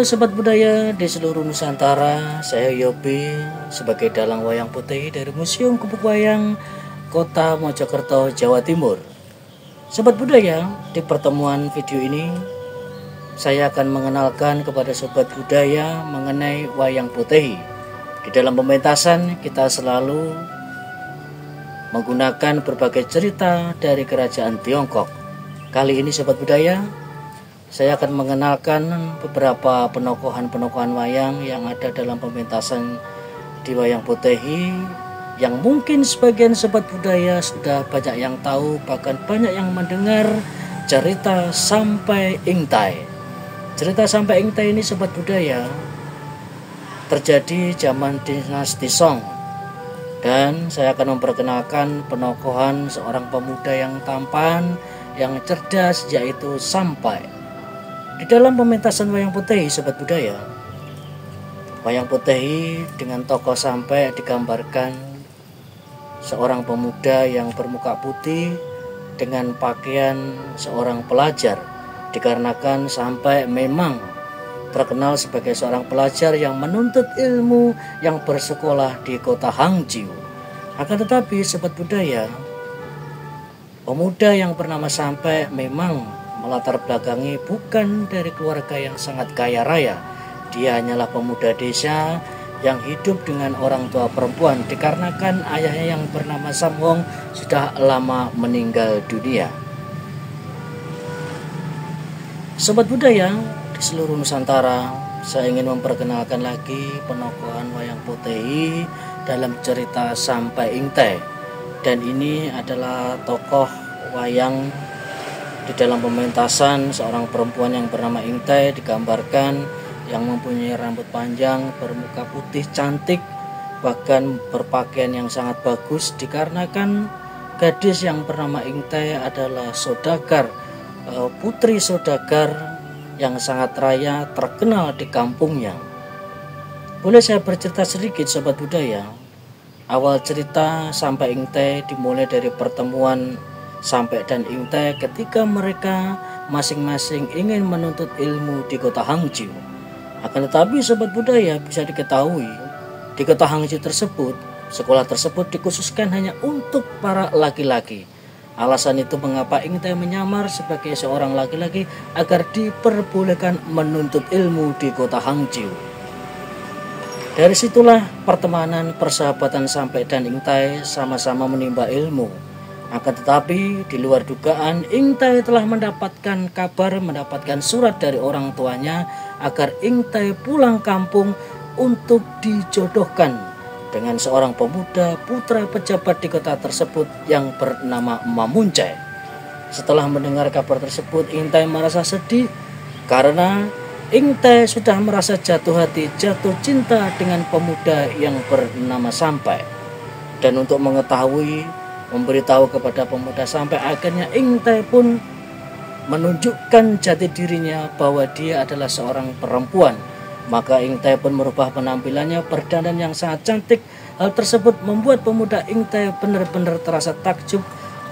Sobat Budaya di seluruh Nusantara, saya Yobi sebagai dalang wayang putih dari Museum Kubuk Wayang Kota Mojokerto, Jawa Timur. Sobat Budaya, di pertemuan video ini saya akan mengenalkan kepada Sobat Budaya mengenai wayang putih. Di dalam pementasan kita selalu menggunakan berbagai cerita dari kerajaan Tiongkok. Kali ini Sobat Budaya, saya akan mengenalkan beberapa penokohan-penokohan wayang yang ada dalam pementasan di wayang Potehi, yang mungkin sebagian Sobat Budaya sudah banyak yang tahu, bahkan banyak yang mendengar cerita Sampai Ingtai. Cerita Sampai Ingtai ini Sobat Budaya terjadi zaman dinasti Song, dan saya akan memperkenalkan penokohan seorang pemuda yang tampan, yang cerdas, yaitu Sampai. Di dalam pementasan wayang Potehi, Sobat Budaya, wayang Potehi dengan tokoh Sampai digambarkan seorang pemuda yang bermuka putih dengan pakaian seorang pelajar, dikarenakan Sampai memang terkenal sebagai seorang pelajar yang menuntut ilmu, yang bersekolah di kota Hangzhou. Akan tetapi Sobat Budaya, pemuda yang bernama Sampai memang melatar belakangi bukan dari keluarga yang sangat kaya raya. Dia hanyalah pemuda desa yang hidup dengan orang tua perempuan, dikarenakan ayahnya yang bernama Sam Hong sudah lama meninggal dunia. Sobat Budaya di seluruh Nusantara, saya ingin memperkenalkan lagi penokohan wayang Potehi dalam cerita Sampai Ingtai. Dan ini adalah tokoh wayang di dalam pementasan. Seorang perempuan yang bernama Ingtai digambarkan yang mempunyai rambut panjang, bermuka putih cantik, bahkan berpakaian yang sangat bagus, dikarenakan gadis yang bernama Ingtai adalah saudagar, putri saudagar yang sangat raya, terkenal di kampungnya. Boleh saya bercerita sedikit Sobat Budaya? Awal cerita Sampai Ingtai dimulai dari pertemuan Sampai dan Ingtai ketika mereka masing-masing ingin menuntut ilmu di kota Hangzhou. Akan tetapi Sobat Budaya, bisa diketahui di kota Hangzhou tersebut, sekolah tersebut dikhususkan hanya untuk para laki-laki. Alasan itu mengapa Ingtai menyamar sebagai seorang laki-laki agar diperbolehkan menuntut ilmu di kota Hangzhou. Dari situlah pertemanan persahabatan Sampai dan Ingtai sama-sama menimba ilmu. Akan tetapi di luar dugaan, Ingtai telah mendapatkan kabar, mendapatkan surat dari orang tuanya agar Ingtai pulang kampung untuk dijodohkan dengan seorang pemuda putra pejabat di kota tersebut yang bernama Mamuncai. Setelah mendengar kabar tersebut, Ingtai merasa sedih karena Ingtai sudah merasa jatuh hati, jatuh cinta dengan pemuda yang bernama Sampai. Dan untuk mengetahui, memberitahu kepada pemuda Sampai, akhirnya Ingtai pun menunjukkan jati dirinya bahwa dia adalah seorang perempuan. Maka Ingtai pun merubah penampilannya, berdandan yang sangat cantik. Hal tersebut membuat pemuda Ingtai benar-benar terasa takjub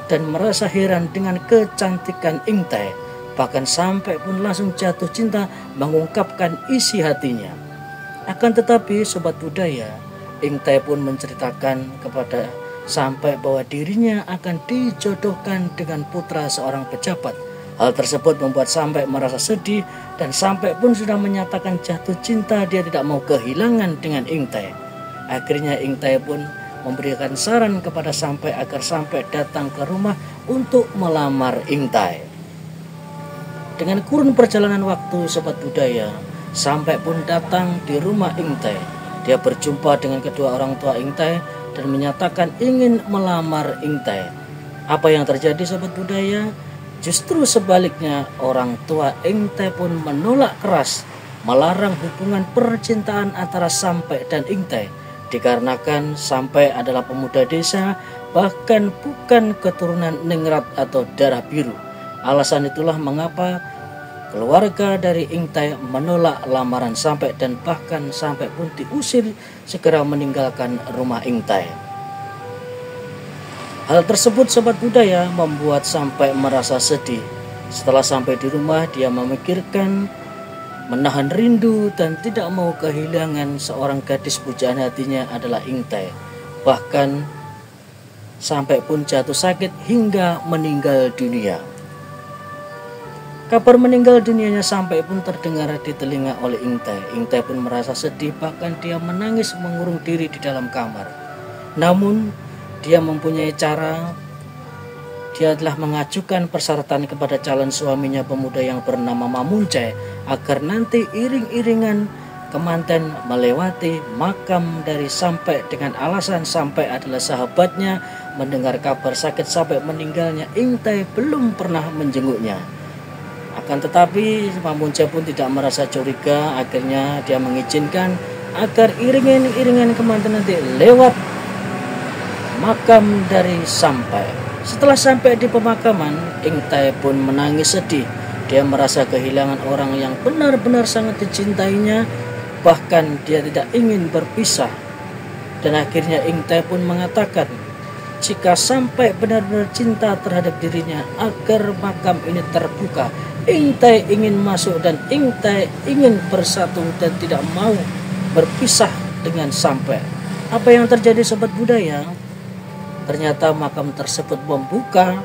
dan merasa heran dengan kecantikan Ingtai. Bahkan Sampai pun langsung jatuh cinta, mengungkapkan isi hatinya. Akan tetapi Sobat Budaya, Ingtai pun menceritakan kepada Sampai bahwa dirinya akan dijodohkan dengan putra seorang pejabat. Hal tersebut membuat Sampai merasa sedih, dan Sampai pun sudah menyatakan jatuh cinta, dia tidak mau kehilangan dengan Ingtai. Akhirnya Ingtai pun memberikan saran kepada Sampai agar Sampai datang ke rumah untuk melamar Ingtai. Dengan kurun perjalanan waktu Sobat Budaya, Sampai pun datang di rumah Ingtai. Dia berjumpa dengan kedua orang tua Ingtai dan menyatakan ingin melamar Ingtai. Apa yang terjadi Sobat Budaya? Justru sebaliknya, orang tua Ingtai pun menolak keras, melarang hubungan percintaan antara Sampai dan Ingtai, dikarenakan Sampai adalah pemuda desa, bahkan bukan keturunan ningrat atau darah biru. Alasan itulah mengapa keluarga dari Ingtai menolak lamaran Sampai, dan bahkan Sampai pun diusir segera meninggalkan rumah Ingtai. Hal tersebut Sobat Budaya membuat Sampai merasa sedih. Setelah sampai di rumah, dia memikirkan menahan rindu dan tidak mau kehilangan seorang gadis pujaan hatinya adalah Ingtai. Bahkan sampai pun jatuh sakit hingga meninggal dunia. Kabar meninggal dunianya sampai pun terdengar di telinga oleh Ingtai. Ingtai pun merasa sedih, bahkan dia menangis mengurung diri di dalam kamar. Namun dia mempunyai cara. Dia telah mengajukan persyaratan kepada calon suaminya pemuda yang bernama Mamunce agar nanti iring-iringan kemanten melewati makam dari Sampai dengan alasan Sampai adalah sahabatnya. Mendengar kabar sakit sampai meninggalnya Ingtai belum pernah menjenguknya. Akan tetapi Mamunce pun tidak merasa curiga. Akhirnya dia mengizinkan agar iringan-iringan kemanten nanti lewat makam dari Sampai. Setelah sampai di pemakaman, Ingtai pun menangis sedih. Dia merasa kehilangan orang yang benar-benar sangat dicintainya, bahkan dia tidak ingin berpisah. Dan akhirnya Ingtai pun mengatakan, jika Sampai benar-benar cinta terhadap dirinya, agar makam ini terbuka. Ingtai ingin masuk dan Ingtai ingin bersatu dan tidak mau berpisah dengan Sampai. Apa yang terjadi sobat budaya? Ternyata makam tersebut membuka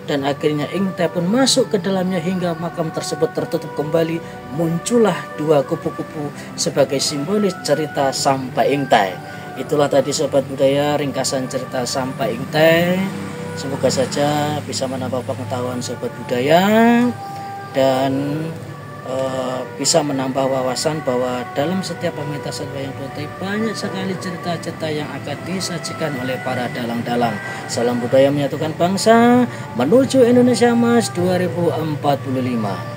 dan akhirnya Ingtai pun masuk ke dalamnya hingga makam tersebut tertutup kembali. Muncullah dua kupu-kupu sebagai simbolis cerita Sampai Ingtai. Itulah tadi sobat budaya ringkasan cerita Sampai Ingtai. Semoga saja bisa menambah pengetahuan sobat budaya dan bisa menambah wawasan bahwa dalam setiap pementasan wayang putih banyak sekali cerita-cerita yang akan disajikan oleh para dalang-dalang. Salam budaya menyatukan bangsa menuju Indonesia Emas 2045.